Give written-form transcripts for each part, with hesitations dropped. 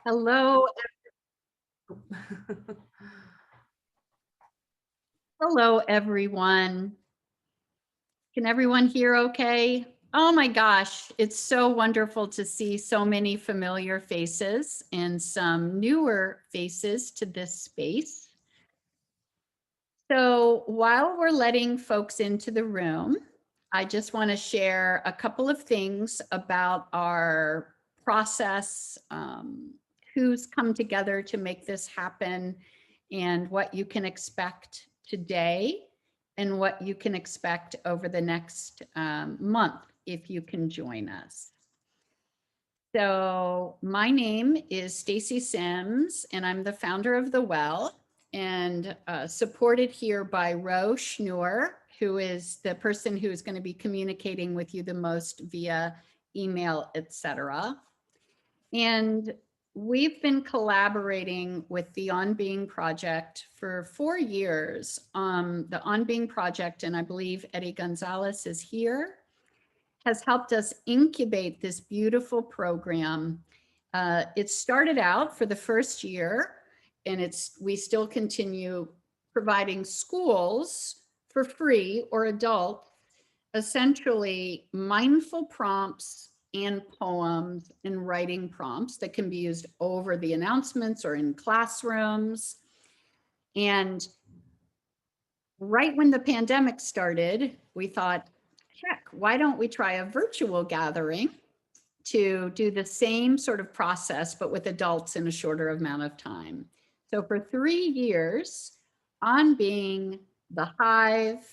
Hello. Hello, everyone. Can everyone hear okay? Oh my gosh, it's so wonderful to see so many familiar faces and some newer faces to this space. So while we're letting folks into the room, I just want to share a couple of things about our process, who's come together to make this happen, and what you can expect today and what you can expect over the next month if you can join us. So my name is Stacy Sims, and I'm the founder of The Well, and supported here by Ro Schnur, who is the person who is going to be communicating with you the most via email, etc. And we've been collaborating with the On Being Project for 4 years. The On Being Project, and I believe Eddie Gonzalez is here, has helped us incubate this beautiful program. It started out for the first year, and we still continue providing schools for free, or adults, essentially mindful prompts and poems and writing prompts that can be used over the announcements or in classrooms. And right when the pandemic started, we thought, heck, why don't we try a virtual gathering to do the same sort of process, but with adults in a shorter amount of time. So for 3 years, On Being, the Hive,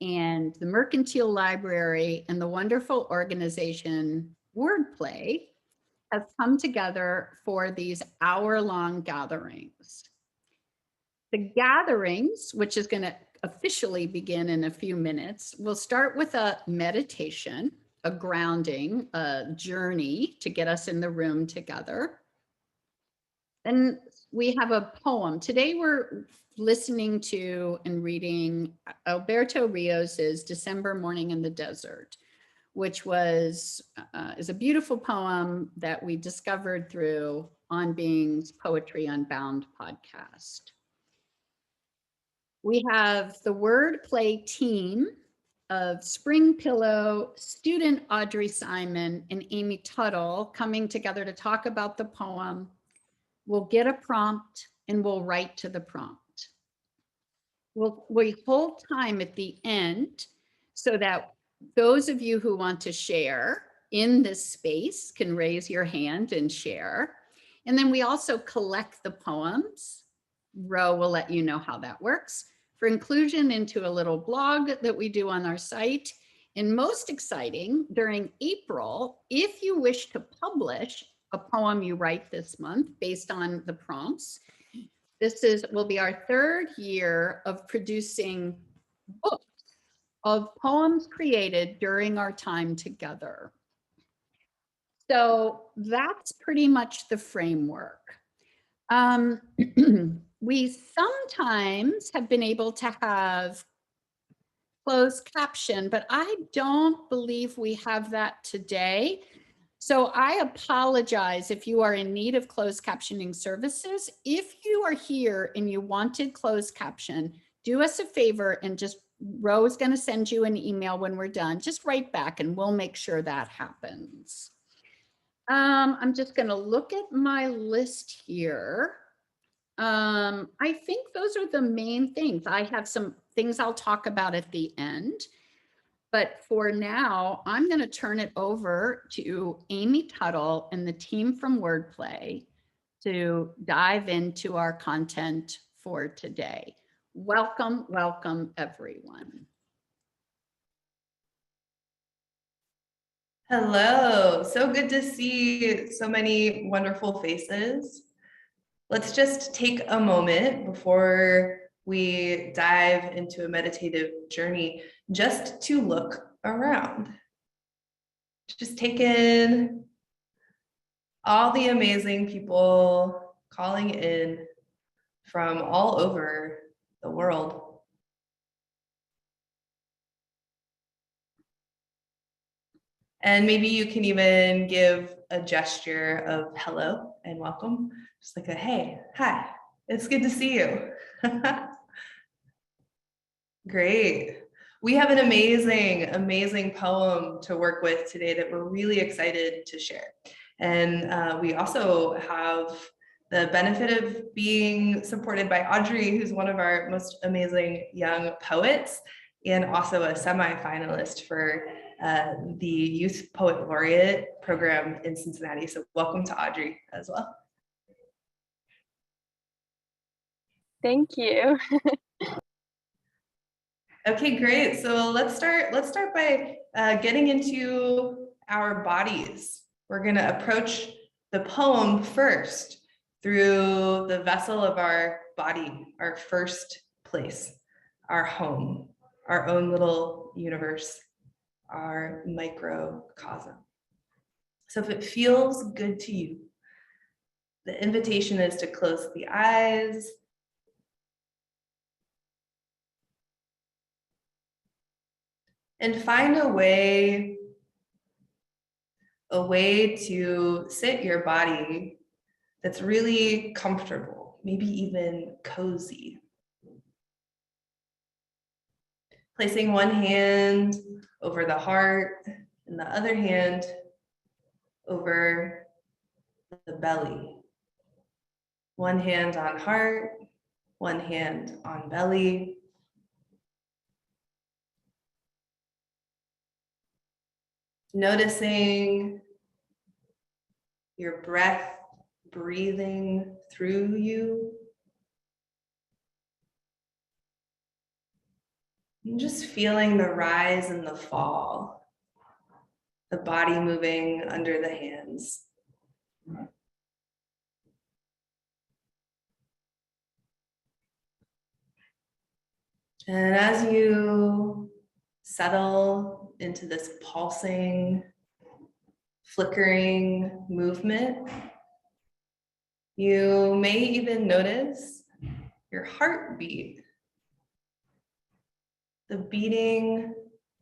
and the Mercantile Library, and the wonderful organization WordPlay have come together for these hour-long gatherings. The gatherings, which is going to officially begin in a few minutes, will start with a meditation, a grounding, a journey to get us in the room together. Then we have a poem. Today we're listening to and reading Alberto Rios's December Morning in the Desert, which is a beautiful poem that we discovered through On Being's Poetry Unbound podcast. We have the WordPlay team of Spring Pillow, student Audrey Symon, and Amy Tuttle coming together to talk about the poem. We'll get a prompt and we'll write to the prompt. We hold time at the end so that those of you who want to share in this space can raise your hand and share. And then we also collect the poems. Ro will let you know how that works, for inclusion into a little blog that we do on our site. And most exciting, during April, if you wish to publish a poem you write this month based on the prompts, this will be our 3rd year of producing books of poems created during our time together. So that's pretty much the framework. We sometimes have been able to have closed caption, but I don't believe we have that today. So I apologize if you are in need of closed captioning services. If you are here and you wanted closed caption, do us a favor and just, Ro is going to send you an email when we're done. Just write back and we'll make sure that happens. I'm just going to look at my list here. I think those are the main things. I have some things I'll talk about at the end. But for now, I'm going to turn it over to Amy Tuttle and the team from WordPlay to dive into our content for today. Welcome, welcome, everyone. Hello, so good to see so many wonderful faces. Let's just take a moment before we dive into a meditative journey just to look around. Just take in all the amazing people calling in from all over the world. And maybe you can even give a gesture of hello. and welcome. Just like a, hey, hi, it's good to see you. Great. We have an amazing, amazing poem to work with today that we're really excited to share. And we also have the benefit of being supported by Audrey, who's one of our most amazing young poets, and also a semi-finalist for the Youth Poet Laureate program in Cincinnati. So welcome to Audrey as well. Thank you. Okay, great. So let's start by getting into our bodies. We're going to approach the poem first through the vessel of our body, our first place, our home, our own little universe, our microcosm. So if it feels good to you, the invitation is to close the eyes, and find a way to sit your body that's really comfortable, maybe even cozy. Placing one hand over the heart and the other hand over the belly. One hand on heart, one hand on belly. Noticing your breath breathing through you. And just feeling the rise and the fall, the body moving under the hands. And as you settle into this pulsing, flickering movement, you may even notice your heartbeat, the beating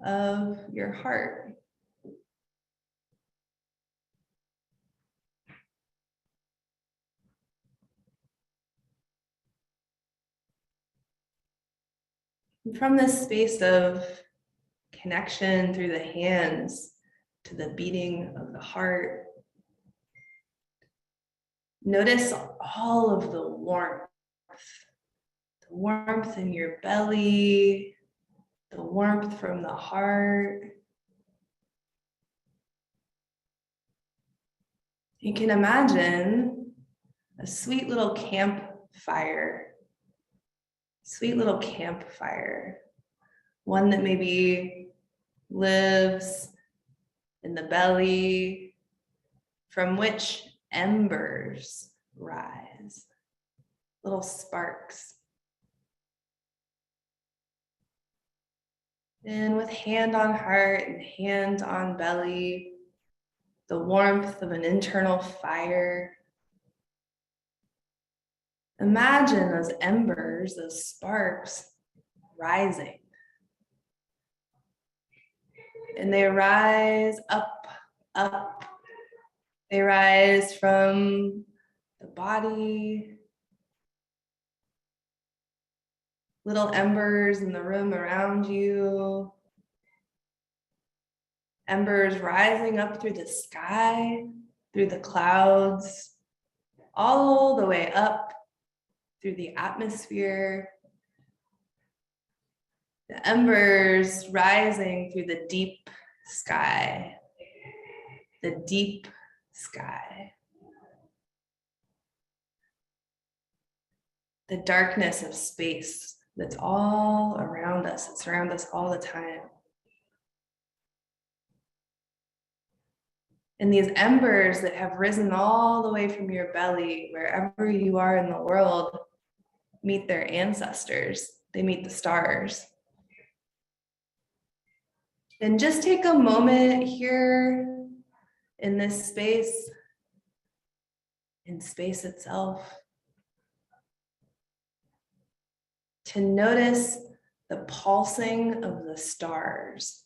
of your heart. And from this space of connection through the hands to the beating of the heart, notice all of the warmth in your belly, the warmth from the heart. You can imagine a sweet little campfire, one that maybe lives in the belly, from which embers rise, little sparks. And with hand on heart and hand on belly, the warmth of an internal fire. Imagine those embers, those sparks rising. And they rise up. They rise from the body. Little embers in the room around you. Embers rising up through the sky, through the clouds, all the way up through the atmosphere. The embers rising through the deep sky. The deep sky. The darkness of space that's all around us. It's around us all the time. And these embers that have risen all the way from your belly, wherever you are in the world, meet their ancestors. They meet the stars. And just take a moment here in this space, in space itself, to notice the pulsing of the stars.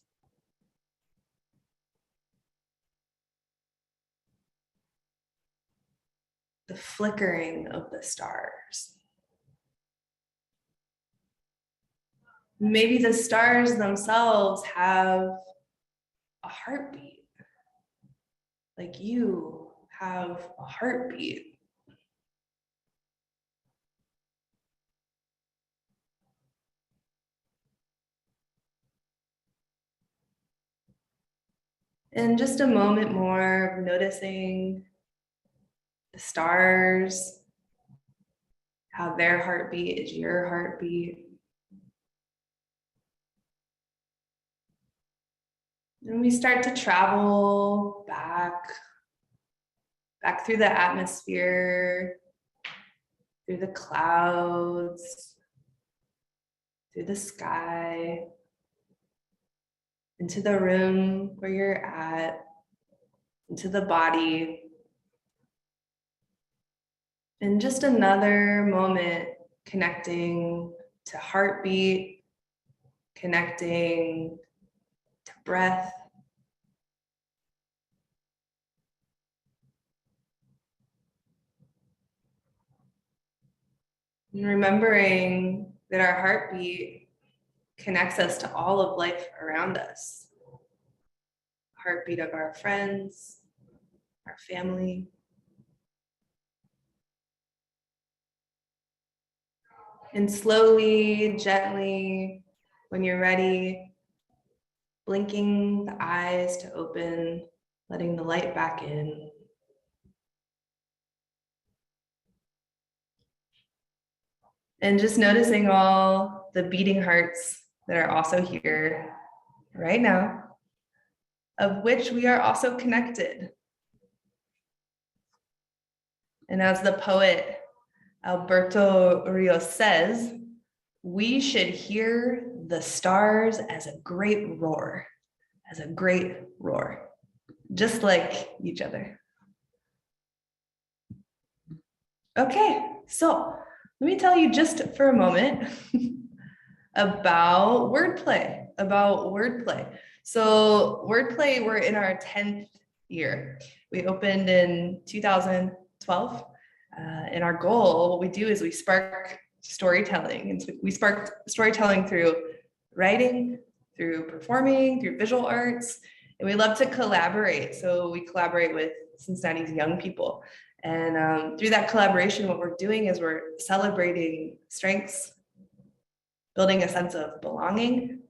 the flickering of the stars. Maybe the stars themselves have a heartbeat, like you have a heartbeat. And just a moment more of noticing the stars, how their heartbeat is your heartbeat. And we start to travel back through the atmosphere, through the clouds, through the sky, into the room where you're at, into the body. And just another moment connecting to heartbeat, connecting to breath. And remembering that our heartbeat connects us to all of life around us. Heartbeat of our friends, our family. And slowly, gently, when you're ready, blinking the eyes to open, letting the light back in. And just noticing all the beating hearts that are also here right now, of which we are also connected. And as the poet Alberto Ríos says, we should hear the stars as a great roar, just like each other. Okay, so let me tell you just for a moment about WordPlay. So WordPlay, we're in our 10th year. We opened in 2012. And our goal, what we do is we spark storytelling. And so we spark storytelling through writing, through performing, through visual arts. And we love to collaborate. So we collaborate with Cincinnati's young people. And through that collaboration, what we're doing is we're celebrating strengths, building a sense of belonging,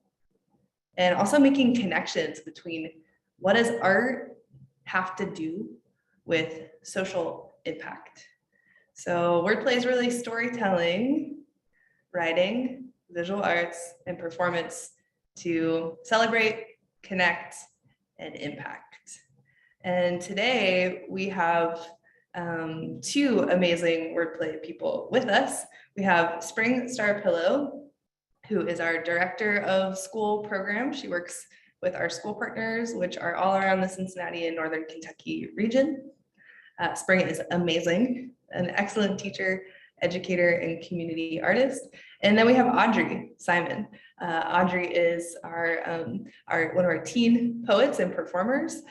and also making connections between what does art have to do with social impact. So WordPlay is really storytelling, writing, visual arts, and performance to celebrate, connect, and impact. And today we have two amazing WordPlay people with us. We have Spring Starpillow, who is our director of school program. She works with our school partners, which are all around the Cincinnati and Northern Kentucky region. Spring is amazing, an excellent teacher, educator, and community artist. And then we have Audrey Symon. Audrey is our one of our teen poets and performers.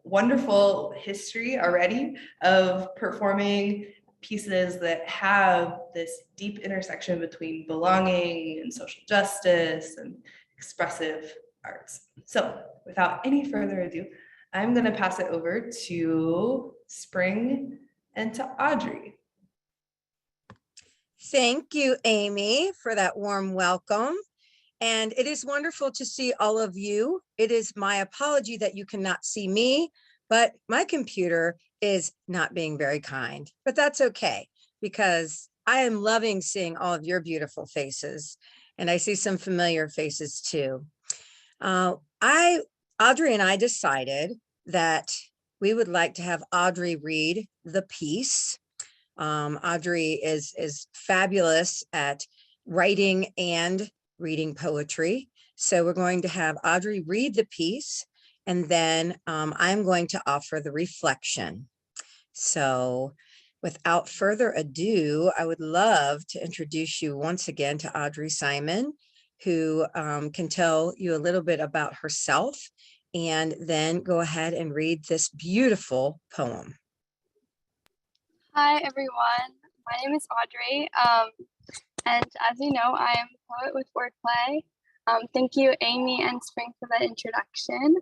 Wonderful history already of performing pieces that have this deep intersection between belonging and social justice and expressive arts. So without any further ado, I'm going to pass it over to Spring and to Audrey. Thank you, Amy, for that warm welcome. And it is wonderful to see all of you. It is my apology that you cannot see me, but my computer is not being very kind, but that's okay, because I am loving seeing all of your beautiful faces. And I see some familiar faces too. Audrey and I decided that we would like to have Audrey read the piece. Audrey is fabulous at writing and reading poetry. So we're going to have Audrey read the piece, and then I'm going to offer the reflection. So without further ado, I would love to introduce you once again to Audrey Symon, who can tell you a little bit about herself, and then go ahead and read this beautiful poem. Hi, everyone. My name is Audrey. And as you know, I am a poet with Wordplay. Thank you, Amy and Spring, for that introduction.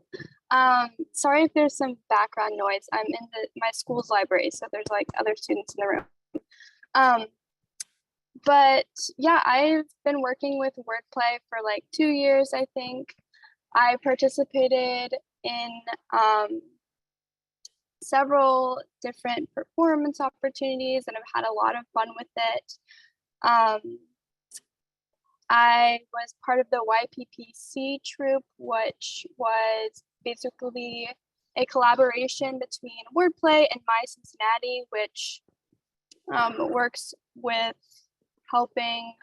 Sorry if there's some background noise. I'm in my school's library, so there's like other students in the room. But yeah, I've been working with Wordplay for like 2 years, I think. I participated in several different performance opportunities and I've had a lot of fun with it. I was part of the YPPC troupe, which was basically a collaboration between Wordplay and My Cincinnati, which works with helping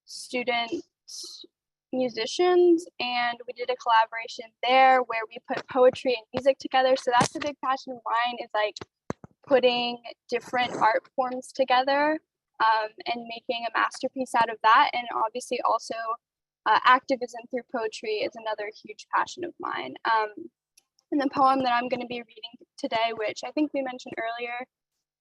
student musicians, and we did a collaboration there where we put poetry and music together. So that's a big passion of mine, is like putting different art forms together and making a masterpiece out of that. And obviously also activism through poetry is another huge passion of mine. And the poem that I'm going to be reading today, which I think we mentioned earlier,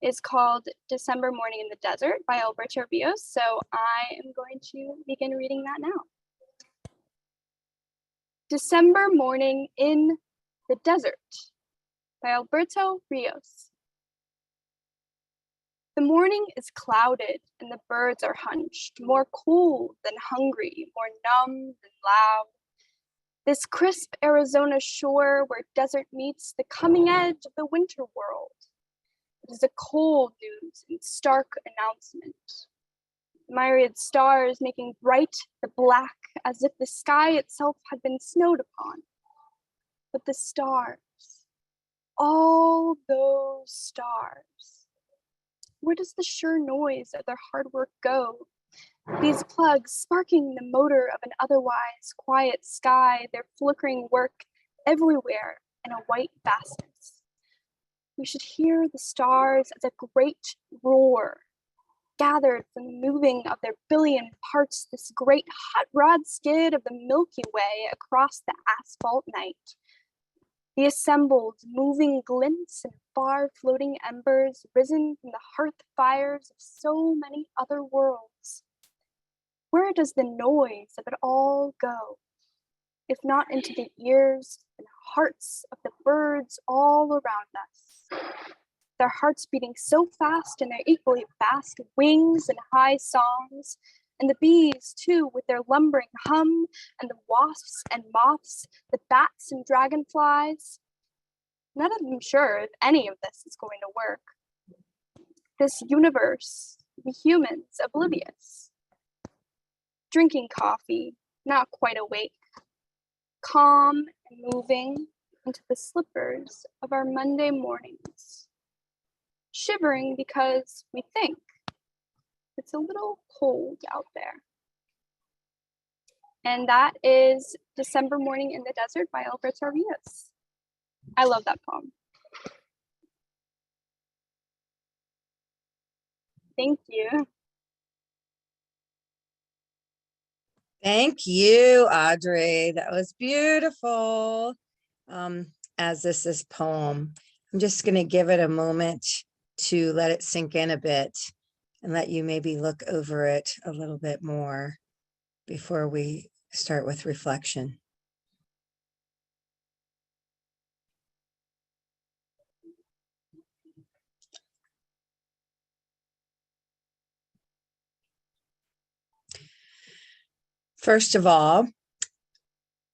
is called December Morning in the Desert by Alberto Ríos. So I am going to begin reading that now. December Morning in the Desert by Alberto Ríos. The morning is clouded and the birds are hunched, more cool than hungry, more numb than loud. This crisp Arizona shore where desert meets the coming edge of the winter world. It is a cold news and stark announcement. Myriad stars making bright the black as if the sky itself had been snowed upon. But the stars, all those stars, where does the sure noise of their hard work go? These plugs sparking the motor of an otherwise quiet sky, their flickering work everywhere in a white vastness. We should hear the stars as a great roar, gathered from the moving of their billion parts, this great hot rod skid of the Milky Way across the asphalt night. The assembled moving glints and far floating embers risen from the hearth fires of so many other worlds. Where does the noise of it all go, if not into the ears and hearts of the birds all around us? Their hearts beating so fast in their equally fast wings and high songs, and the bees too with their lumbering hum, and the wasps and moths, the bats and dragonflies. None of them sure if any of this is going to work. This universe, the humans oblivious. Drinking coffee, not quite awake, calm and moving into the slippers of our Monday mornings. Shivering because we think it's a little cold out there. And that is December Morning in the Desert by Alberto Ríos. I love that poem. Thank you. Thank you, Audrey. That was beautiful. As this is poem, I'm just going to give it a moment to let it sink in a bit and let you maybe look over it a little bit more before we start with reflection. First of all,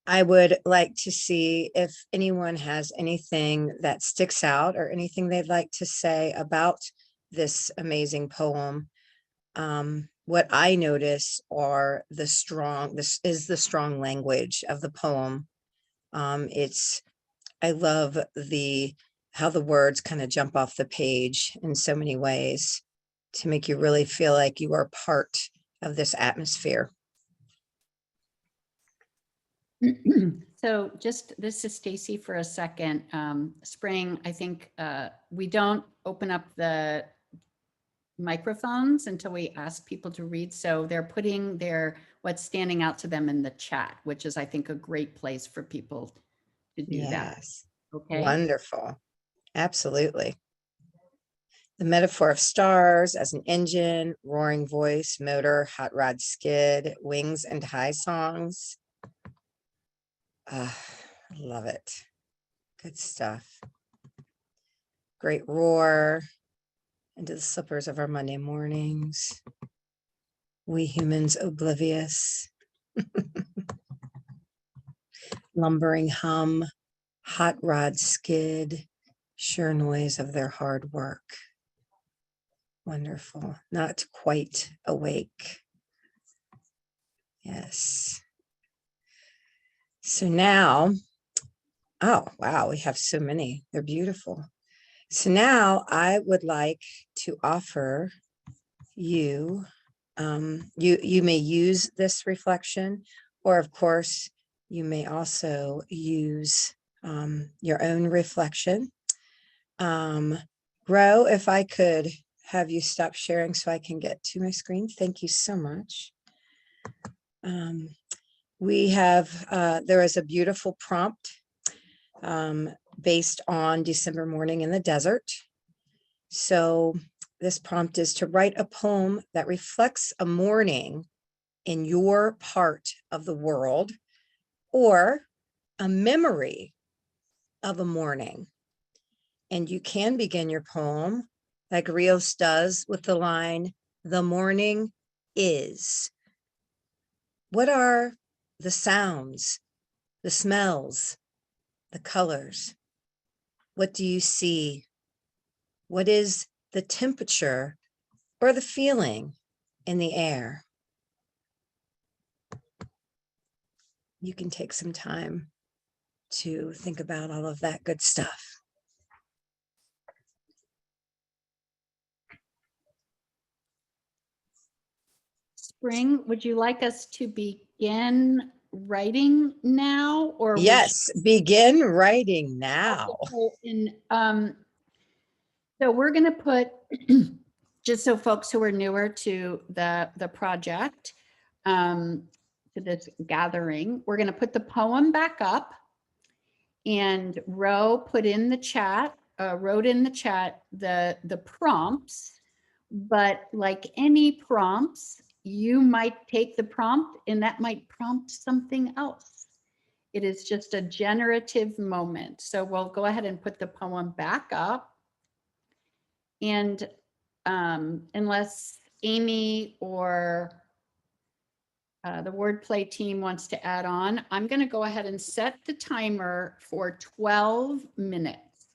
I would like to see if anyone has anything that sticks out or anything they'd like to say about this amazing poem. What I notice are this is the strong language of the poem. I love how the words kind of jump off the page in so many ways to make you really feel like you are part of this atmosphere. So this is Stacy for a second. Spring, I think we don't open up the microphones until we ask people to read. So they're putting what's standing out to them in the chat, which is, I think, a great place for people to do that. Yes. Okay. Wonderful. Absolutely. The metaphor of stars as an engine, roaring voice, motor, hot rod skid, wings and high songs. I love it. Good stuff. Great roar into the slippers of our Monday mornings. We humans oblivious. Lumbering hum, hot rod skid, sure noise of their hard work. Wonderful. Not quite awake. Yes. So now, oh, wow, we have so many. They're beautiful. So now I would like to offer you, you may use this reflection, or of course, you may also use your own reflection. Ro, if I could have you stop sharing so I can get to my screen. Thank you so much. We have, there is a beautiful prompt based on December morning in the desert. So this prompt is to write a poem that reflects a morning in your part of the world, or a memory of a morning. And you can begin your poem like Rios does with the line, "The morning is." What are the sounds, the smells, the colors? What do you see? What is the temperature or the feeling in the air? You can take some time to think about all of that good stuff. Spring, would you like us to begin writing now, or would Yes, begin writing now. so we're going to put, just so folks who are newer to the project, to this gathering, we're going to put the poem back up, and Ro put in the chat, wrote in the chat the prompts, but like any prompts, you might take the prompt and that might prompt something else. It is just a generative moment. So we'll go ahead and put the poem back up. And unless Amy or the WordPlay team wants to add on, I'm going to go ahead and set the timer for 12 minutes.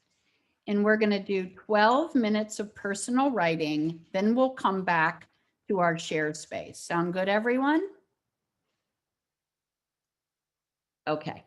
And we're going to do 12 minutes of personal writing. Then we'll come back to our shared space. Sound good, everyone? Okay.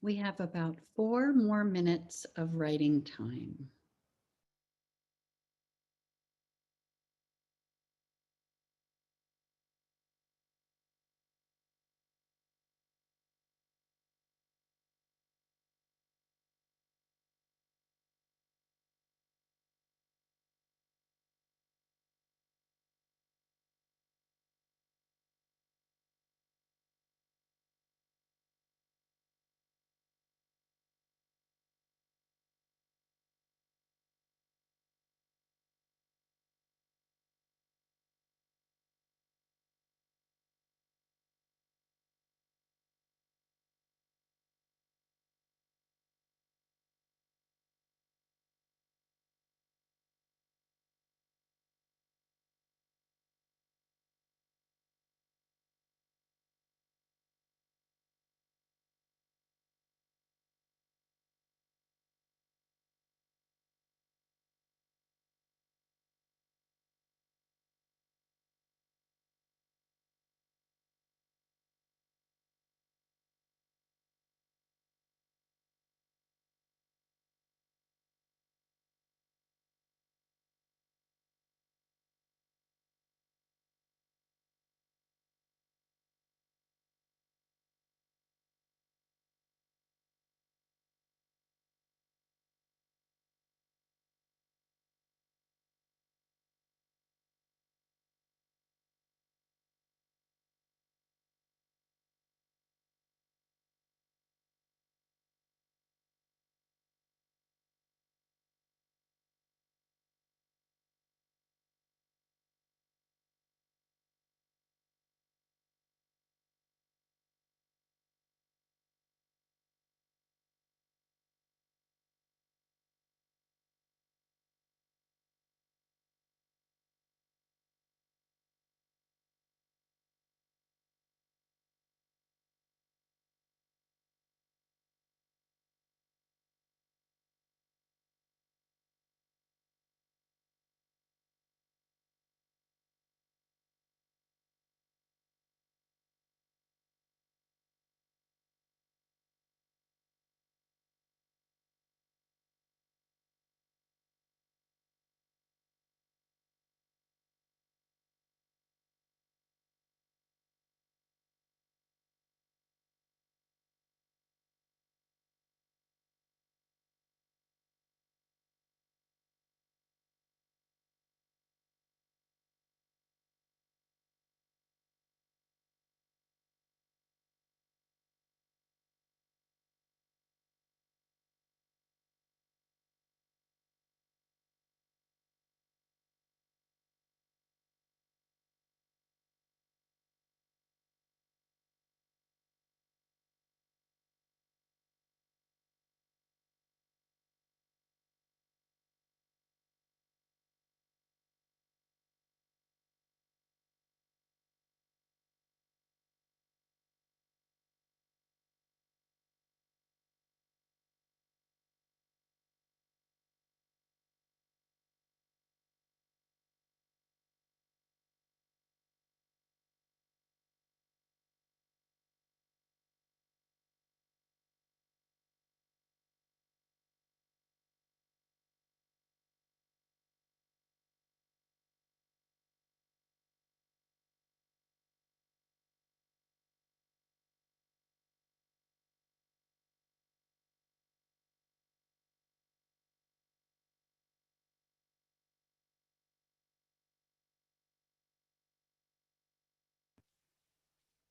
We have about 4 more minutes of writing time.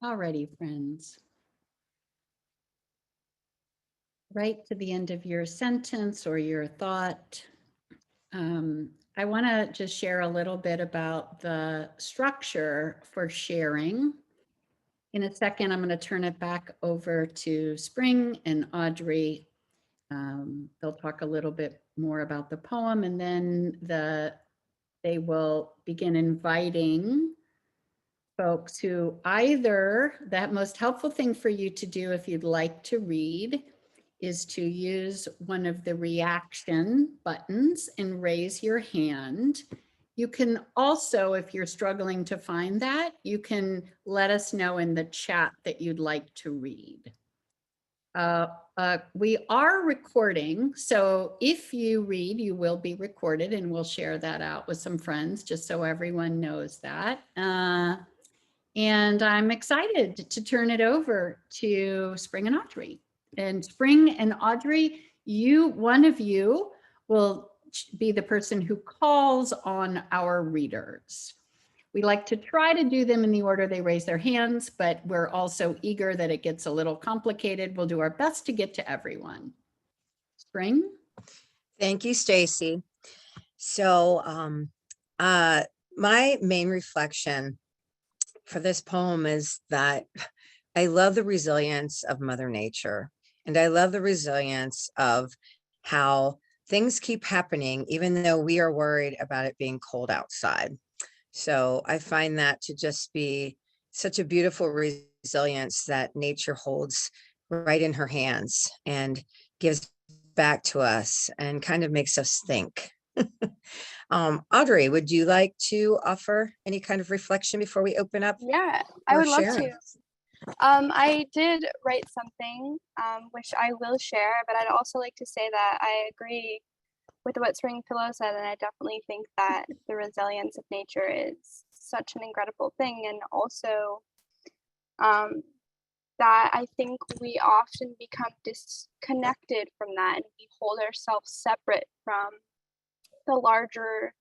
Alrighty, friends. Right to the end of your sentence or your thought. I want to just share a little bit about the structure for sharing. In a second, I'm going to turn it back over to Spring and Audrey. They'll talk a little bit more about the poem, and then they will begin inviting folks who either, that most helpful thing for you to do if you'd like to read is to use one of the reaction buttons and raise your hand. You can also, if you're struggling to find that, you can let us know in the chat that you'd like to read. We are recording, so if you read, you will be recorded, and we'll share that out with some friends, just so everyone knows that. And I'm excited to turn it over to Spring and Audrey. And Spring and Audrey, one of you will be the person who calls on our readers. We like to try to do them in the order they raise their hands, but we're also eager that it gets a little complicated. We'll do our best to get to everyone. Spring? Thank you, Stacy. So my main reflection for this poem is that I love the resilience of Mother Nature, and I love the resilience of how things keep happening, even though we are worried about it being cold outside. So I find that to just be such a beautiful resilience that nature holds right in her hands and gives back to us and kind of makes us think. Audrey, would you like to offer any kind of reflection before we open up? Yeah, I would love sharing? to. I did write something, which I will share, but I'd also like to say that I agree with what Spring Pillow said, and I definitely think that the resilience of nature is such an incredible thing, and also that I think we often become disconnected from that, and we hold ourselves separate from the larger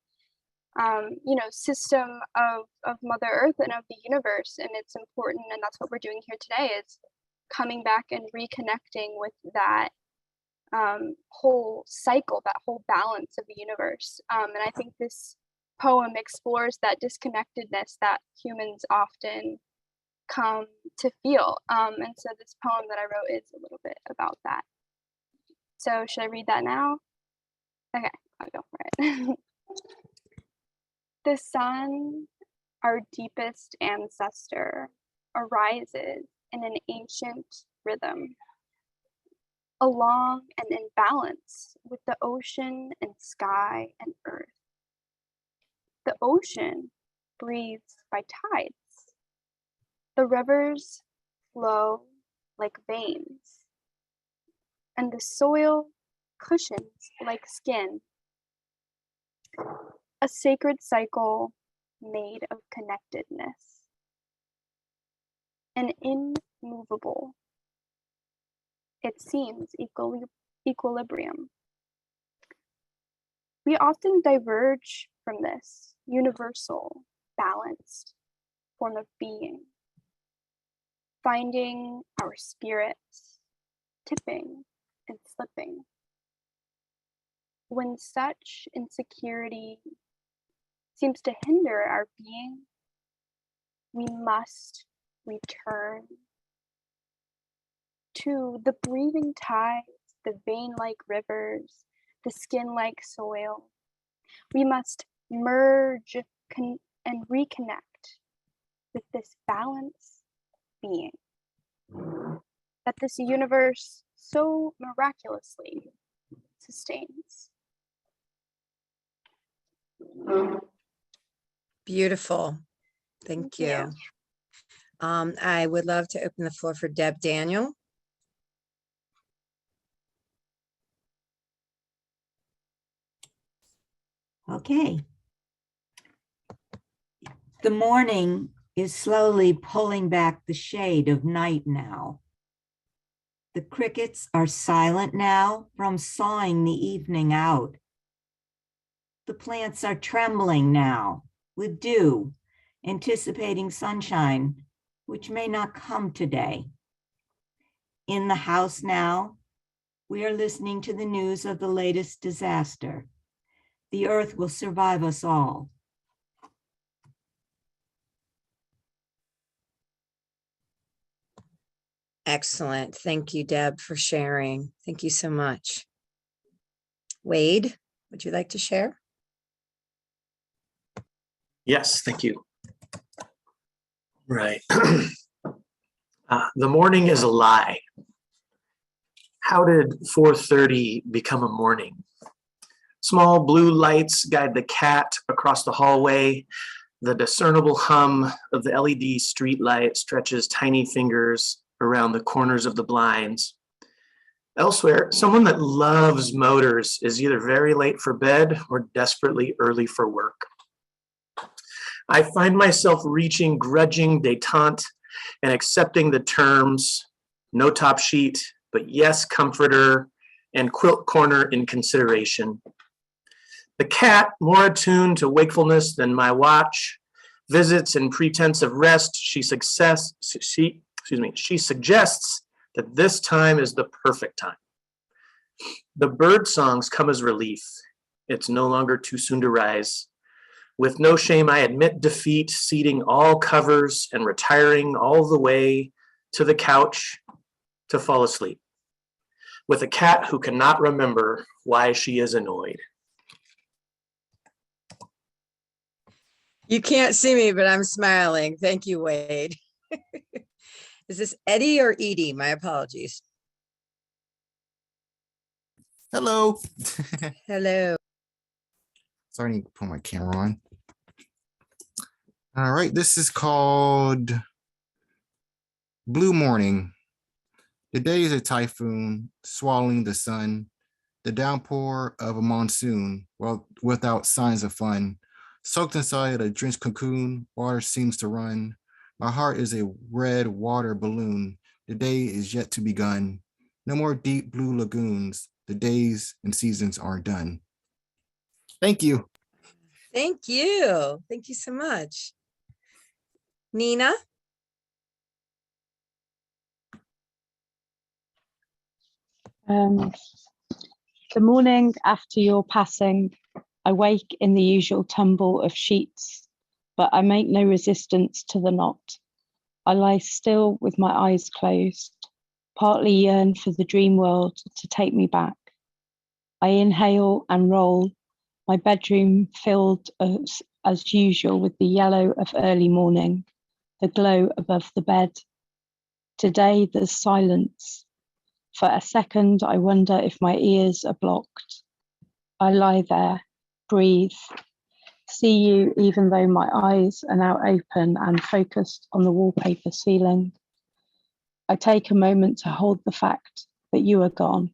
system of Mother Earth and of the universe. And it's important, and that's what we're doing here today, is coming back and reconnecting with that whole cycle, that whole balance of the universe. And I think this poem explores that disconnectedness that humans often come to feel. And so this poem that I wrote is a little bit about that. So should I read that now? Okay, I'll go for it. The sun, our deepest ancestor, arises in an ancient rhythm, along and in balance with the ocean and sky and earth. The ocean breathes by tides. The rivers flow like veins, and the soil cushions like skin. A sacred cycle made of connectedness, and immovable. It seems equilibrium. We often diverge from this universal, balanced form of being, finding our spirits tipping and slipping. When such insecurity seems to hinder our being, we must return to the breathing tides, the vein-like rivers, the skin-like soil. We must merge and reconnect with this balance being that this universe so miraculously sustains. Beautiful. Thank you. I would love to open the floor for Deb Daniel. Okay. The morning is slowly pulling back the shade of night now. The crickets are silent now from sawing the evening out. The plants are trembling now with dew, anticipating sunshine, which may not come today. In the house now, we are listening to the news of the latest disaster. The earth will survive us all. Excellent. Thank you, Deb, for sharing. Thank you so much. Wade, would you like to share? Yes, thank you. Right. The morning is a lie. How did 4:30 become a morning? Small blue lights guide the cat across the hallway. The discernible hum of the LED streetlight stretches tiny fingers around the corners of the blinds. Elsewhere, someone that loves motors is either very late for bed or desperately early for work. I find myself reaching grudging detente and accepting the terms no top sheet, but yes comforter and quilt corner in consideration. The cat, more attuned to wakefulness than my watch, visits in pretense of rest. She suggests that this time is the perfect time. The bird songs come as relief. It's no longer too soon to rise. With no shame, I admit defeat, ceding all covers and retiring all the way to the couch to fall asleep, with a cat who cannot remember why she is annoyed. You can't see me, but I'm smiling. Thank you, Wade. Is this Eddie or Edie? My apologies. Hello. Hello. Sorry, I need to put my camera on. All right, this is called Blue Morning. The day is a typhoon swallowing the sun, the downpour of a monsoon, well, without signs of fun. Soaked inside a drenched cocoon, water seems to run. My heart is a red water balloon. The day is yet to begun. No more deep blue lagoons. The days and seasons are done. Thank you. Thank you. Thank you so much. Nina? The morning after your passing, I wake in the usual tumble of sheets, but I make no resistance to the knot. I lie still with my eyes closed, partly yearn for the dream world to take me back. I inhale and roll, my bedroom filled as usual with the yellow of early morning, the glow above the bed. Today there's silence. For a second, I wonder if my ears are blocked. I lie there, breathe, see you even though my eyes are now open and focused on the wallpaper ceiling. I take a moment to hold the fact that you are gone,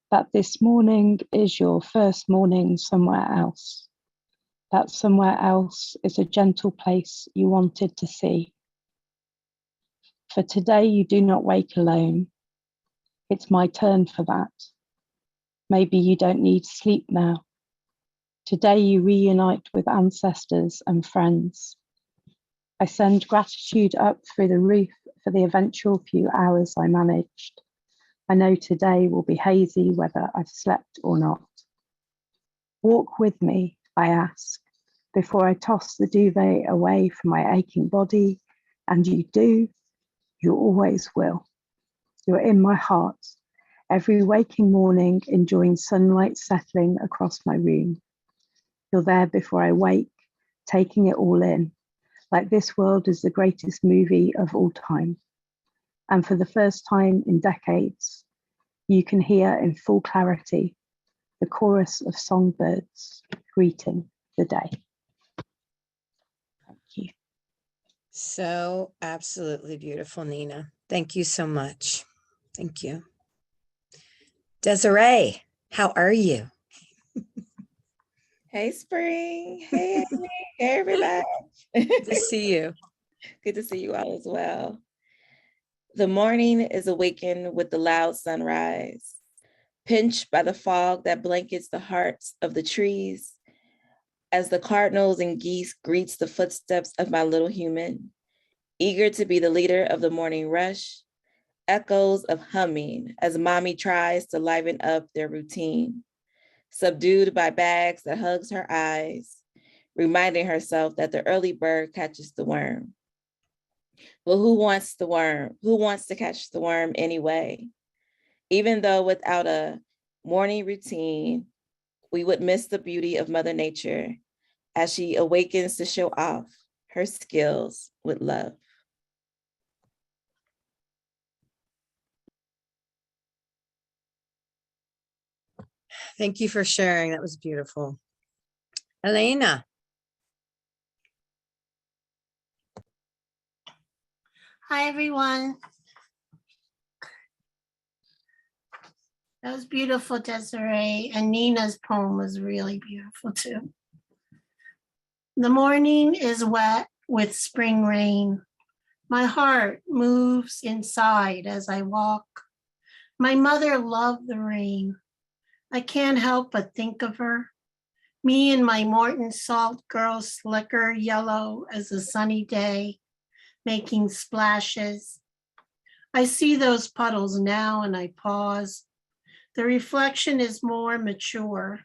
that this morning is your first morning somewhere else, that somewhere else is a gentle place you wanted to see. For today, you do not wake alone. It's my turn for that. Maybe you don't need sleep now. Today you reunite with ancestors and friends. I send gratitude up through the roof for the eventual few hours I managed. I know today will be hazy whether I've slept or not. Walk with me, I ask, before I toss the duvet away from my aching body, and you do, you always will. You're in my heart, every waking morning enjoying sunlight settling across my room. You're there before I wake, taking it all in, like this world is the greatest movie of all time. And for the first time in decades, you can hear in full clarity the chorus of songbirds greeting the day. Thank you. So absolutely beautiful, Nina. Thank you so much. Thank you. Desiree, how are you? Hey, Spring. Hey, Amy. Hey, everybody. Good to see you. Good to see you all as well. The morning is awakened with the loud sunrise, pinched by the fog that blankets the hearts of the trees, as the cardinals and geese greets the footsteps of my little human, eager to be the leader of the morning rush, echoes of humming as mommy tries to liven up their routine, subdued by bags that hugs her eyes, reminding herself that the early bird catches the worm. Well, who wants the worm? Who wants to catch the worm anyway? Even though without a morning routine, we would miss the beauty of Mother Nature as she awakens to show off her skills with love. Thank you for sharing. That was beautiful. Elena. Hi, everyone. That was beautiful, Desiree. And Nina's poem was really beautiful too. The morning is wet with spring rain. My heart moves inside as I walk. My mother loved the rain. I can't help but think of her. Me and my Morton Salt Girl slicker yellow as a sunny day, making splashes. I see those puddles now and I pause. The reflection is more mature.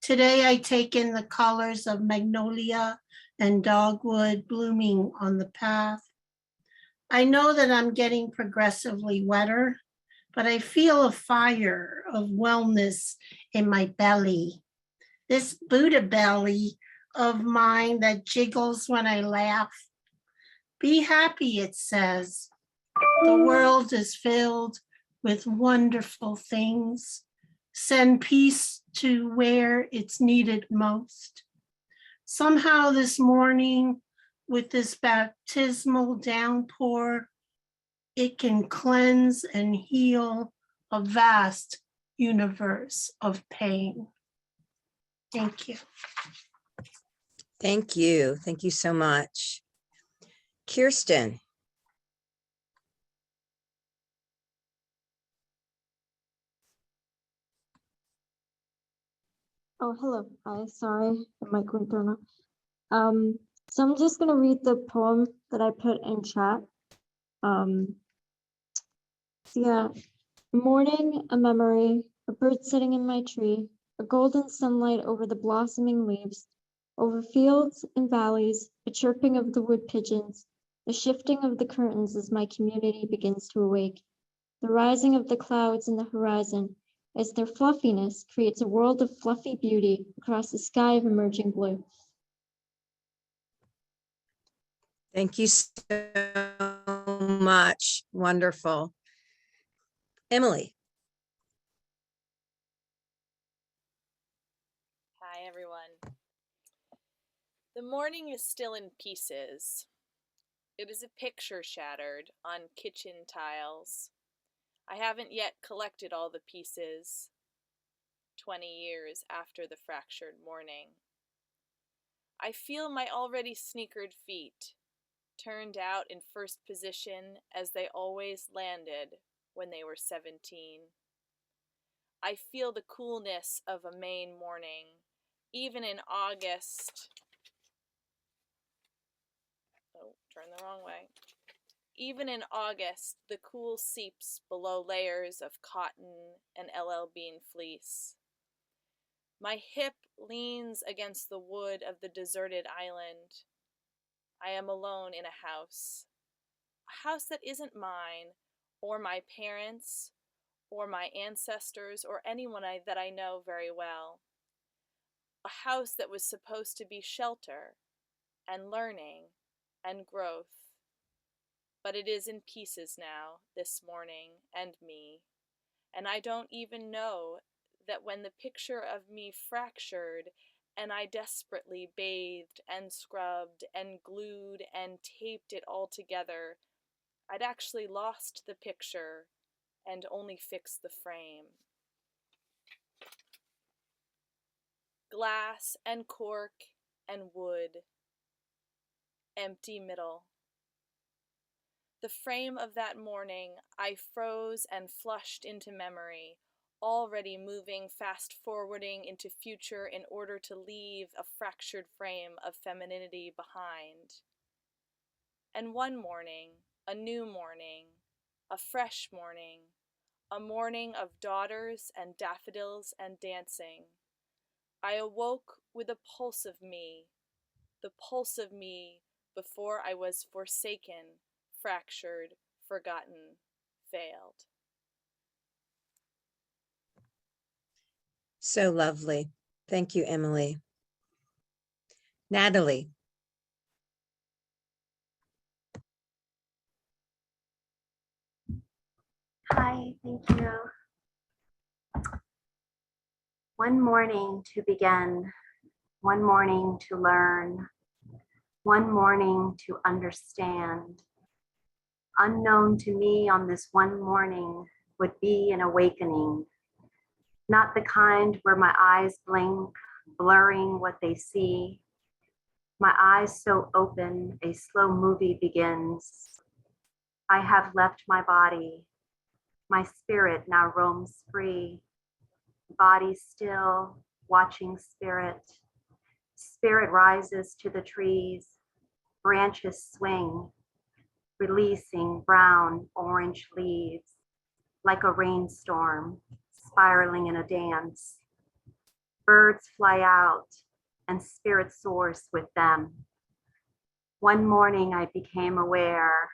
Today I take in the colors of magnolia and dogwood blooming on the path. I know that I'm getting progressively wetter, but I feel a fire of wellness in my belly. This Buddha belly of mine that jiggles when I laugh. Be happy, it says. The world is filled with wonderful things. Send peace to where it's needed most. Somehow this morning, with this baptismal downpour, it can cleanse and heal a vast universe of pain. Thank you. Thank you. Thank you so much. Kirsten. Oh, hello. Hi, sorry, the mic went through. So I'm just gonna read the poem that I put in chat. So yeah, morning, a memory, a bird sitting in my tree, a golden sunlight over the blossoming leaves, over fields and valleys, a chirping of the wood pigeons, the shifting of the curtains as my community begins to awake, the rising of the clouds in the horizon, as their fluffiness creates a world of fluffy beauty across a sky of emerging blue. Thank you so much. Wonderful. Emily. Hi, everyone. The morning is still in pieces. It is a picture shattered on kitchen tiles. I haven't yet collected all the pieces, 20 years after the fractured morning. I feel my already sneakered feet, turned out in first position as they always landed when they were 17. I feel the coolness of a Maine morning, even in August. Oh, turn the wrong way. Even in August, the cool seeps below layers of cotton and LL Bean fleece. My hip leans against the wood of the deserted island. I am alone in a house that isn't mine, or my parents', or my ancestors', or anyone that I know very well. A house that was supposed to be shelter, and learning, and growth. But it is in pieces now, this morning, and me. And I don't even know that when the picture of me fractured, and I desperately bathed and scrubbed and glued and taped it all together, I'd actually lost the picture and only fixed the frame. Glass and cork and wood. Empty middle. The frame of that morning I froze and flushed into memory, already moving fast forwarding into future in order to leave a fractured frame of femininity behind. And one morning, a new morning, a fresh morning, a morning of daughters and daffodils and dancing, I awoke with a pulse of me, the pulse of me before I was forsaken, fractured, forgotten, failed. So lovely. Thank you, Emily. Natalie. Hi, thank you. One morning to begin, one morning to learn, one morning to understand. Unknown to me on this one morning would be an awakening, not the kind where my eyes blink, blurring what they see. My eyes so open, a slow movie begins. I have left my body. My spirit now roams free. Body still, watching spirit. Spirit rises to the trees. Branches swing, releasing brown, orange leaves, like a rainstorm, spiraling in a dance. Birds fly out, and spirit soars with them. One morning I became aware.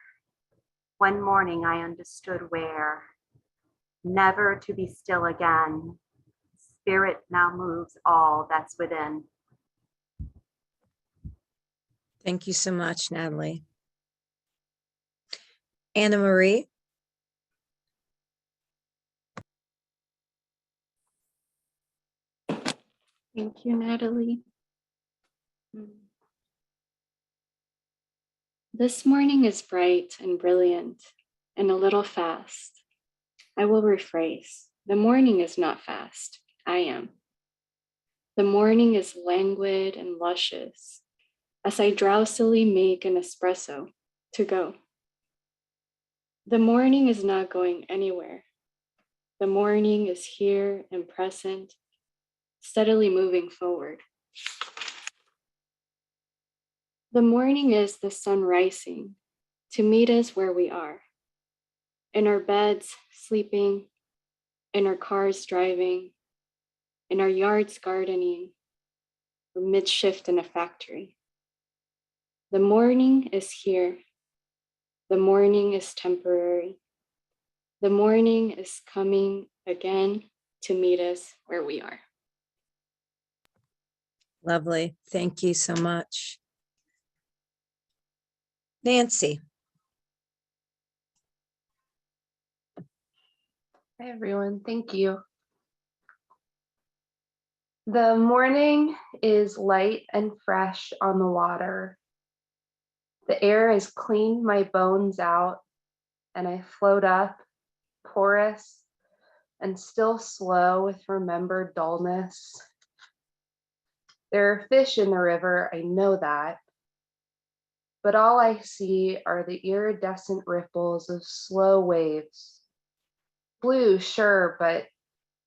One morning I understood where. Never to be still again. Spirit now moves all that's within. Thank you so much, Natalie. Anna Marie. Thank you, Natalie. This morning is bright and brilliant and a little fast. I will rephrase. The morning is not fast. I am. The morning is languid and luscious as I drowsily make an espresso to go. The morning is not going anywhere. The morning is here and present, steadily moving forward. The morning is the sun rising to meet us where we are, in our beds sleeping, in our cars driving, in our yards gardening, or mid-shift in a factory. The morning is here. The morning is temporary. The morning is coming again to meet us where we are. Lovely. Thank you so much. Nancy. Hi, everyone. Thank you. The morning is light and fresh on the water. The air has cleaned my bones out, and I float up, porous and still slow with remembered dullness. There are fish in the river, I know that. But all I see are the iridescent ripples of slow waves. Blue, sure, but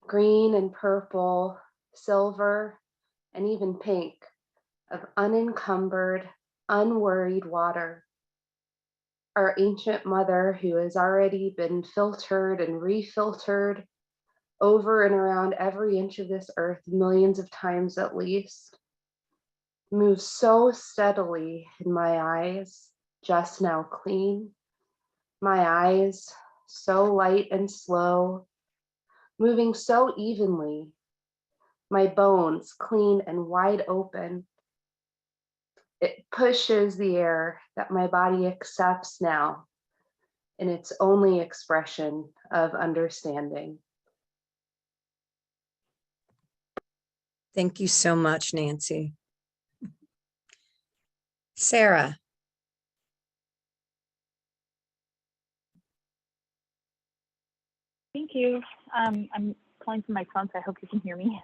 green and purple, silver, and even pink, of unencumbered, unworried water. Our ancient mother, who has already been filtered and refiltered over and around every inch of this earth millions of times at least, moves so steadily in my eyes, just now clean. My eyes so light and slow, moving so evenly. My bones clean and wide open. It pushes the air that my body accepts now in its only expression of understanding. Thank you so much, Nancy. Sarah. Thank you. I'm calling from my phone, so I hope you can hear me.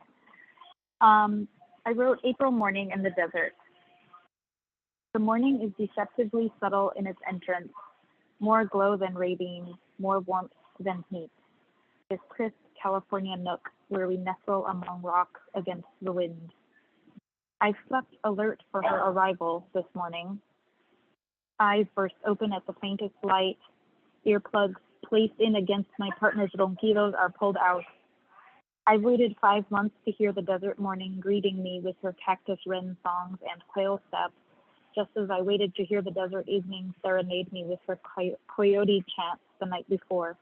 I wrote April morning in the desert. The morning is deceptively subtle in its entrance, more glow than radiance, more warmth than heat. This crisp California nook where we nestle among rocks against the wind. I slept alert for her arrival this morning. Eyes burst open at the faintest light. Earplugs placed in against my partner's ronquidos are pulled out. I waited 5 months to hear the desert morning greeting me with her cactus wren songs and quail steps, just as I waited to hear the desert evening serenade me with her coyote chants the night before.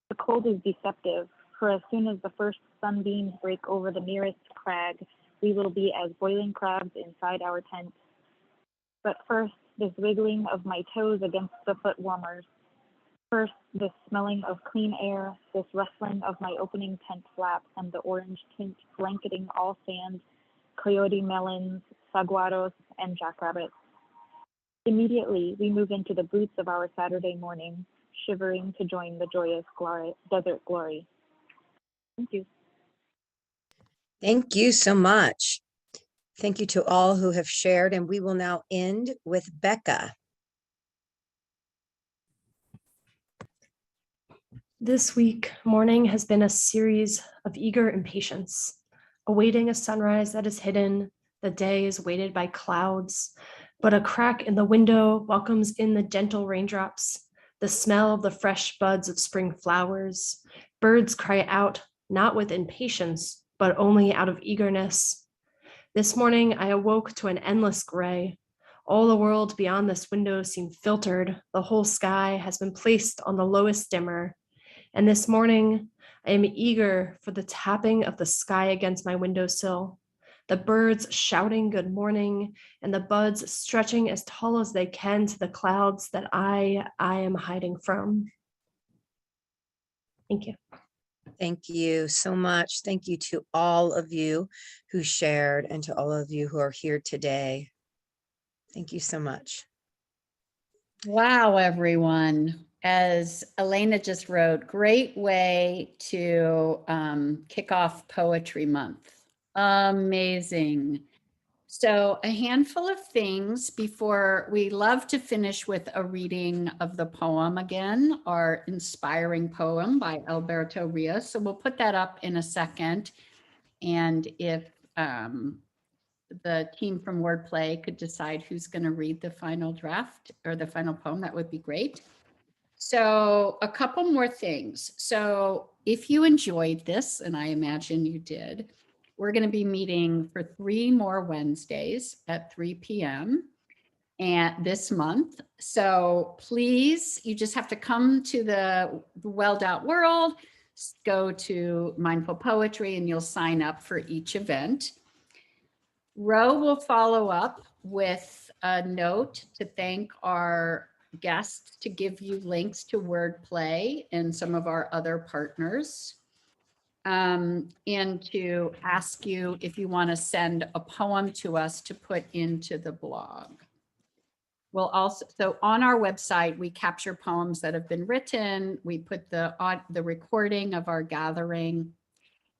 The cold is deceptive, for as soon as the first sunbeams break over the nearest crag, we will be as boiling crabs inside our tent. But first, this wiggling of my toes against the foot warmers. First, this smelling of clean air, this rustling of my opening tent flap and the orange tint blanketing all sand, coyote melons, saguaros, and jackrabbits. Immediately, we move into the boots of our Saturday morning, shivering to join the joyous desert glory. Thank you. Thank you so much. Thank you to all who have shared, and we will now end with Becca. This week, morning has been a series of eager impatience, awaiting a sunrise that is hidden. The day is weighted by clouds, but a crack in the window welcomes in the gentle raindrops, the smell of the fresh buds of spring flowers. Birds cry out, not with impatience, but only out of eagerness. This morning, I awoke to an endless gray. All the world beyond this window seemed filtered. The whole sky has been placed on the lowest dimmer. And this morning, I am eager for the tapping of the sky against my windowsill, the birds shouting good morning, and the buds stretching as tall as they can to the clouds that I am hiding from. Thank you. Thank you so much. Thank you to all of you who shared and to all of you who are here today. Thank you so much. Wow, everyone. As Elena just wrote, great way to kick off Poetry Month. Amazing. So a handful of things before we love to finish with a reading of the poem again, our inspiring poem by Alberto Ríos. So we'll put that up in a second. And if the team from WordPlay could decide who's going to read the final draft or the final poem, that would be great. So a couple more things. So if you enjoyed this, and I imagine you did, we're going to be meeting for 3 more Wednesdays at 3 p.m. and this month. So please, you just have to come to the Well.World, go to Mindful Poetry, and you'll sign up for each event. Ro will follow up with a note to thank our guests, to give you links to WordPlay and some of our other partners, and to ask you if you want to send a poem to us to put into the blog. We'll also, so on our website, we capture poems that have been written. We put the recording of our gathering.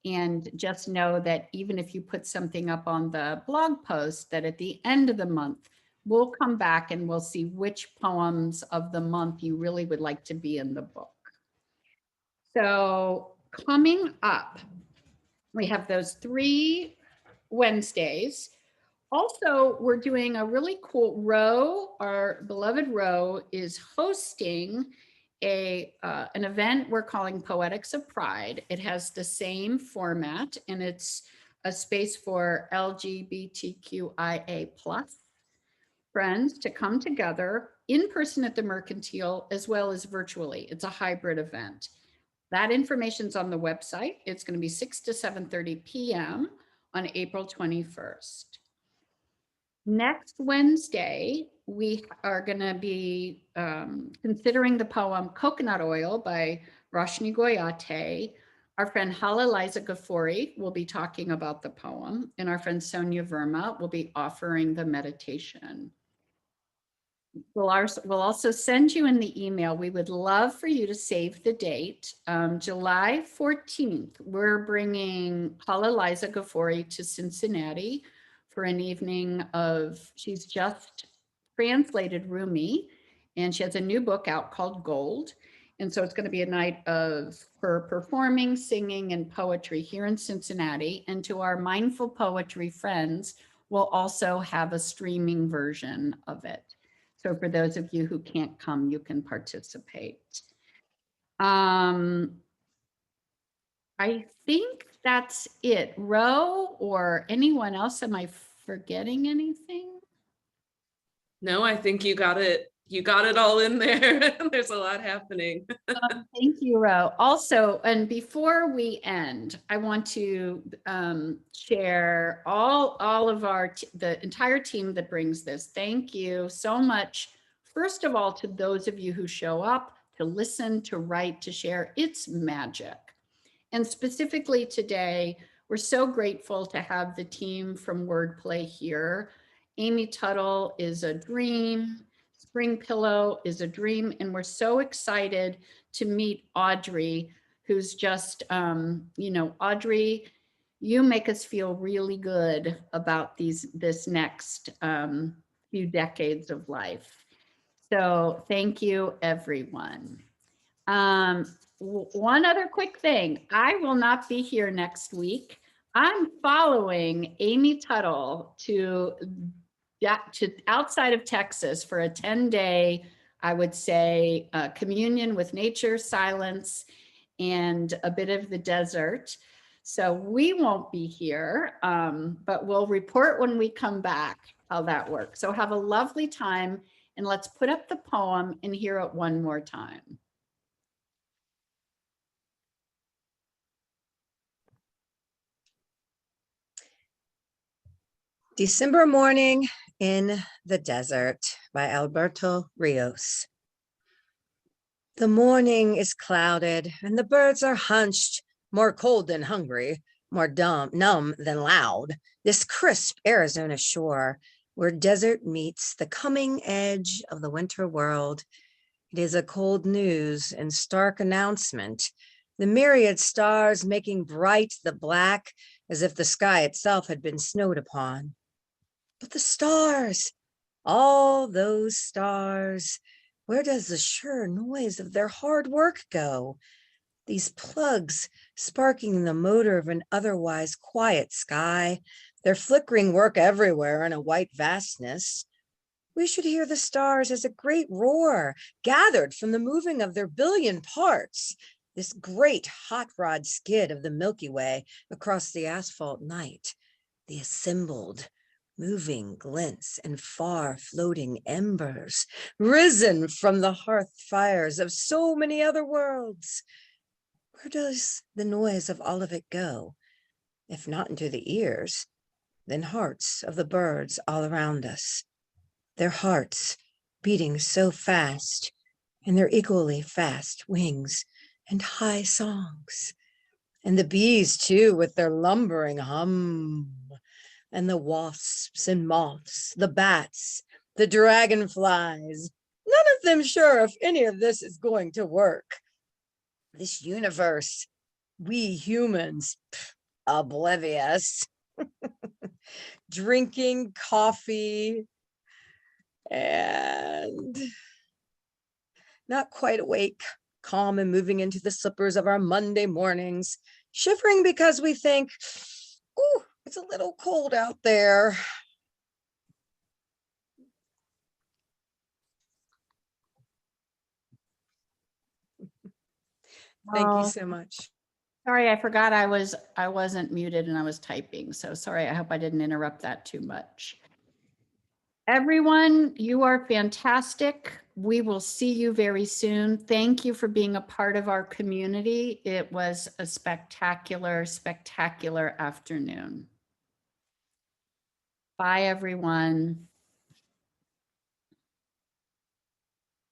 And just know that even if you put something up on the blog post, that at the end of the month, we'll come back and we'll see which poems of the month you really would like to be in the book. So coming up, we have those 3 Wednesdays. Also, we're doing a really cool, Ro, our beloved Ro, is hosting an event we're calling Poetics of Pride. It has the same format, and it's a space for LGBTQIA+ friends to come together in person at the Mercantile as well as virtually. It's a hybrid event. That information's on the website. It's going to be 6 to 7:30 p.m. on April 21st. Next Wednesday, we are going to be considering the poem Coconut Oil by Roshni Goyate. Our friend Hala Liza Ghaffori will be talking about the poem, and our friend Sonia Verma will be offering the meditation. We'll also send you in the email. We would love for you to save the date. July 14th, we're bringing Hala Liza Ghaffori to Cincinnati for an evening of, she's just translated Rumi, and she has a new book out called Gold. And so it's going to be a night of her performing, singing, and poetry here in Cincinnati. And to our mindful poetry friends, we'll also have a streaming version of it. So for those of you who can't come, you can participate. I think that's it. Ro or anyone else, am I forgetting anything? No, I think you got it. You got it all in there. There's a lot happening. Thank you, Ro. Also, and before we end, I want to share all of the entire team that brings this. Thank you so much. First of all, to those of you who show up, to listen, to write, to share. It's magic. And specifically today, we're so grateful to have the team from WordPlay here. Amy Tuttle is a dream. Spring Pillow is a dream. And we're so excited to meet Audrey, who's just, Audrey, you make us feel really good about this next few decades of life. So thank you, everyone. One other quick thing. I will not be here next week. I'm following Amy Tuttle to outside of Texas for a 10-day, I would say, communion with nature, silence, and a bit of the desert. So we won't be here, but we'll report when we come back how that works. So have a lovely time, and let's put up the poem and hear it one more time. December Morning in the Desert by Alberto Ríos. The morning is clouded and the birds are hunched, more cold than hungry, more numb than loud. This crisp Arizona shore where desert meets the coming edge of the winter world. It is a cold news and stark announcement. The myriad stars making bright the black as if the sky itself had been snowed upon. But the stars, all those stars, where does the sure noise of their hard work go? These plugs sparking the motor of an otherwise quiet sky, their flickering work everywhere in a white vastness. We should hear the stars as a great roar gathered from the moving of their billion parts, this great hot rod skid of the Milky Way across the asphalt night, the assembled moving glints and far floating embers, risen from the hearth fires of so many other worlds. Where does the noise of all of it go? If not into the ears, then hearts of the birds all around us. Their hearts beating so fast, and their equally fast wings and high songs. And the bees too, with their lumbering hum. And the wasps and moths, the bats, the dragonflies, none of them sure if any of this is going to work. This universe, we humans, oblivious, drinking coffee and not quite awake, calm and moving into the slippers of our Monday mornings, shivering because we think, ooh, it's a little cold out there. Thank you so much. Sorry, I forgot I wasn't muted and I was typing. So sorry, I hope I didn't interrupt that too much. Everyone, you are fantastic. We will see you very soon. Thank you for being a part of our community. It was a spectacular, spectacular afternoon. Bye, everyone.